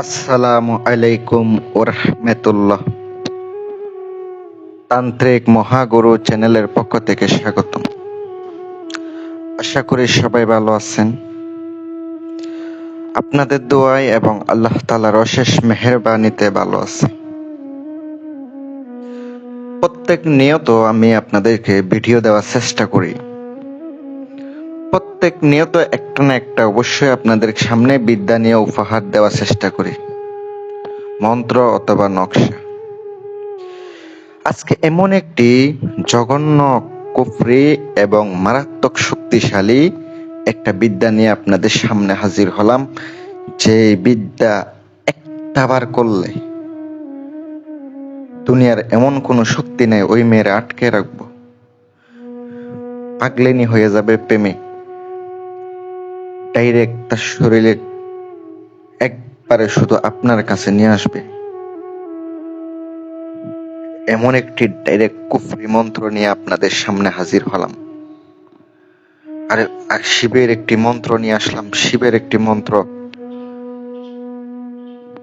আসসালামু আলাইকুম ওরহমতুল্লাহ। তান্ত্রিক মহাগুরু চ্যানেলের পক্ষ থেকে স্বাগতম। আশা করি সবাই ভালো আছেন। আপনাদের দোয়ায় এবং আল্লাহ তাআলার অশেষ মেহেরবানিতে ভালো আছে। প্রত্যেক নিয়ত আমি আপনাদেরকে ভিডিও দেওয়ার চেষ্টা করি। প্রত্যেক নিয়ত একটা না একটা অবশ্যই আপনাদের সামনে বিদ্যা নিয়ে উপহার দেওয়ার চেষ্টা করি, মন্ত্র অথবা নকশা। আজকে এমন একটি জঘন্য, কুফরি এবং মারাত্মক শক্তিশালী একটা বিদ্যা নিয়ে আপনাদের সামনে হাজির হলাম, যে বিদ্যা একটাবার করলে দুনিয়ার এমন কোনো শক্তি নেই ওই মেয়ের আটকে রাখবো। পাগলেনি হয়ে যাবে প্রেমে, ডাইরেক্ট তার শরীরে একবারে শুধু আপনার কাছে নিয়ে আসবে। এমন একটি ডাইরেক্ট কুফরি মন্ত্র নিয়ে আপনাদের সামনে হাজির হলাম। আর শিবের একটি মন্ত্র নিয়ে আসলাম। শিবের একটি মন্ত্র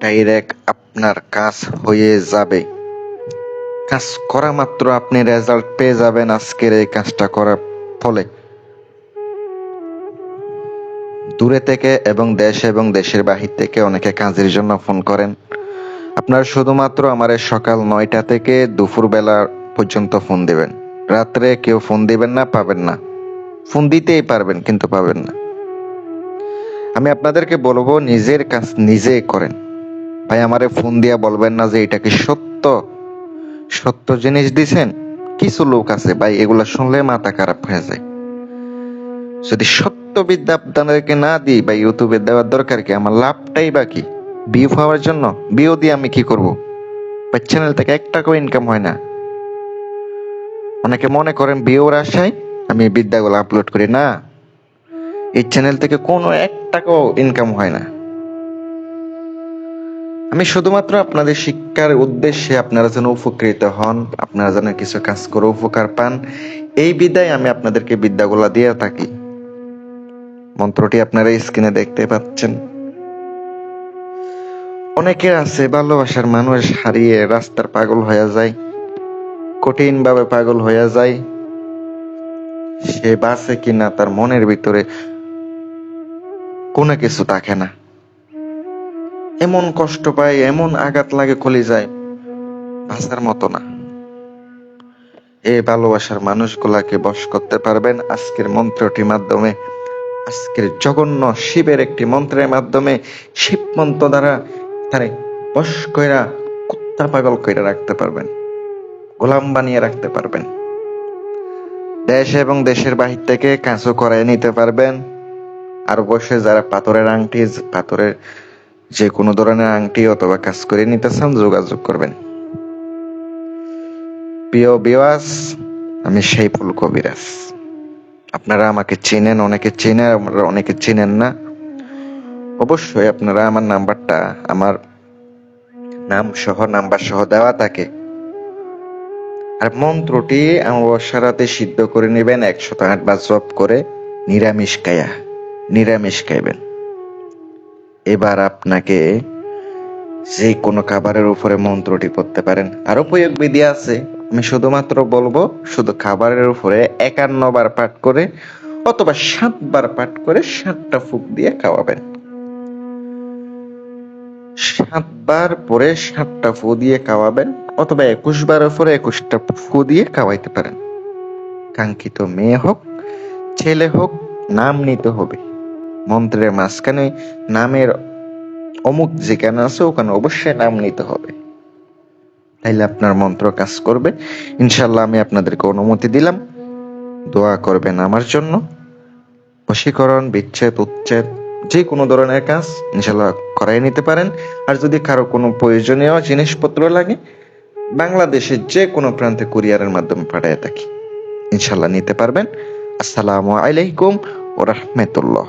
ডাইরেক্ট আপনার কাজ হয়ে যাবে। কাজ করা মাত্র আপনি রেজাল্ট পেয়ে যাবেন। আজকের এই কাজটা করার ফলে দূরে থেকে এবং দেশের বাহির থেকে অনেকে কাজের জন্য ফোন করেন। আপনারা শুধুমাত্র আমার সকাল 9টা থেকে দুপুর বেলা পর্যন্ত ফোন দিবেন। রাত্রে কেউ ফোন দিবেন না, পাবেন না। ফোন দিতেই পারবেন কিন্তু পাবেন না। আমি আপনাদেরকে বলবো নিজের কাজ নিজে করেন। ভাই আমারে ফোন দিয়া বলবেন না যে এটা কি সত্য সত্য জিনিস দিছেন। কিছু লোক আছে ভাই, এগুলা শুনলে মাথা খারাপ হয়ে যায়। যদি সত্য বিদ্যা আপনাদেরকে না দিই ভাই, ইউটিউবে দেওয়ার দরকার কি? আমার লাভটাই বাকি ভিউ পাওয়ার জন্য। ভিউ দিয়ে আমি কি করব? ভাই চ্যানেল থেকে 1 টাকাও ইনকাম হয় না। অনেকে মনে করেন ভিউর আশায় আমি বিদ্যাগুলো আপলোড করি। না, এই চ্যানেল থেকে কোনো 1 টাকাও ইনকাম হয় না। আমি শুধুমাত্র আপনাদের শিক্ষার উদ্দেশ্যে, আপনারা যেন উপকৃত হন, আপনারা যেন কিছু কাজ করে উপকার পান, এই বিদ্যায় আমি আপনাদেরকে বিদ্যাগুলা দিয়ে থাকি। মন্ত্রটি আপনারা স্ক্রিনে দেখতে পাচ্ছেন। অনেকে আছে ভালোবাসার মানুষ হারিয়ে রাস্তার পাগল হয়ে যায়, কঠিন ভাবে পাগল হয়ে যায়। সে বাঁচে কিনা তার মনের ভিতরে কোনো কিছু থাকে না। এমন কষ্ট পায়, এমন আঘাত লাগে কলিজায়, বাঁচার মতো না। এই ভালোবাসার মানুষগুলাকে বশ করতে পারবেন আজকের মন্ত্রটির মাধ্যমে। আজকের জঘন্য শিবের একটি মন্ত্রের মাধ্যমে, শিব মন্ত্র দ্বারা তারে বশ কইরা কুত্তা পাগল কইরা রাখতে পারবেন, গোলাম বানিয়ে রাখতে পারবেন। দেশ এবং দেশের বাহির থেকে কাজও করাই নিতে পারবেন। আর অবশ্যই যারা পাথরের আংটি, পাথরের যে কোনো ধরনের আংটি অথবা কাজ করে নিতে চান, যোগাযোগ করবেন। প্রিয় ভিউয়ার্স, আমি সাইফুল কবিরাজ। আপনারা আমাকে চেনেন, অনেকে চেনে, অনেকে চেনেন না। অবশ্যই আপনারা আমার নাম্বারটা, আমার নাম সহ নাম্বার সহ দেওয়া থাকে। আর মন্ত্রটি অমাবস্যার রাতে সিদ্ধ করে নেবেন 108 বার জপ করে, নিরামিষ খাইবেন। এবার আপনাকে যে কোনো খাবারের উপরে মন্ত্রটি পড়তে পারেন। আরো প্রয়োগ বিধি আছে, আমি শুধুমাত্র বলবো শুধু খাবারের উপরে 51 বার পাঠ করে অথবা 7 বার পাঠ করে 7টা ফুঁক দিয়ে খাওয়াবেন। 7 বার পরে 7টা ফু দিয়ে খাওয়াবেন অথবা 21 বারের পরে 21টা ফু দিয়ে খাওয়াইতে পারেন। কাঙ্ক্ষিত মেয়ে হোক ছেলে হোক, নাম নিতে হবে। মন্ত্রের মাঝখানে নামের অমুক যেখানে আছে ওখানে অবশ্যই নাম নিতে হবে, তাইলে আপনার মন্ত্র কাজ করবে ইনশাল্লাহ। আমি আপনাদেরকে অনুমতি দিলাম, দোয়া করবেন আমার জন্য। বশীকরণ, বিচ্ছেদ, উচ্ছেদ যে কোনো ধরনের কাজ ইনশাল্লাহ করাই নিতে পারেন। আর যদি কারো কোনো প্রয়োজনীয় জিনিসপত্র লাগে, বাংলাদেশের যে কোনো প্রান্তে কুরিয়ারের মাধ্যমে পাঠিয়ে থাকি, ইনশাল্লাহ নিতে পারবেন। আসসালামু আলাইকুম ওয়া রাহমাতুল্লাহ।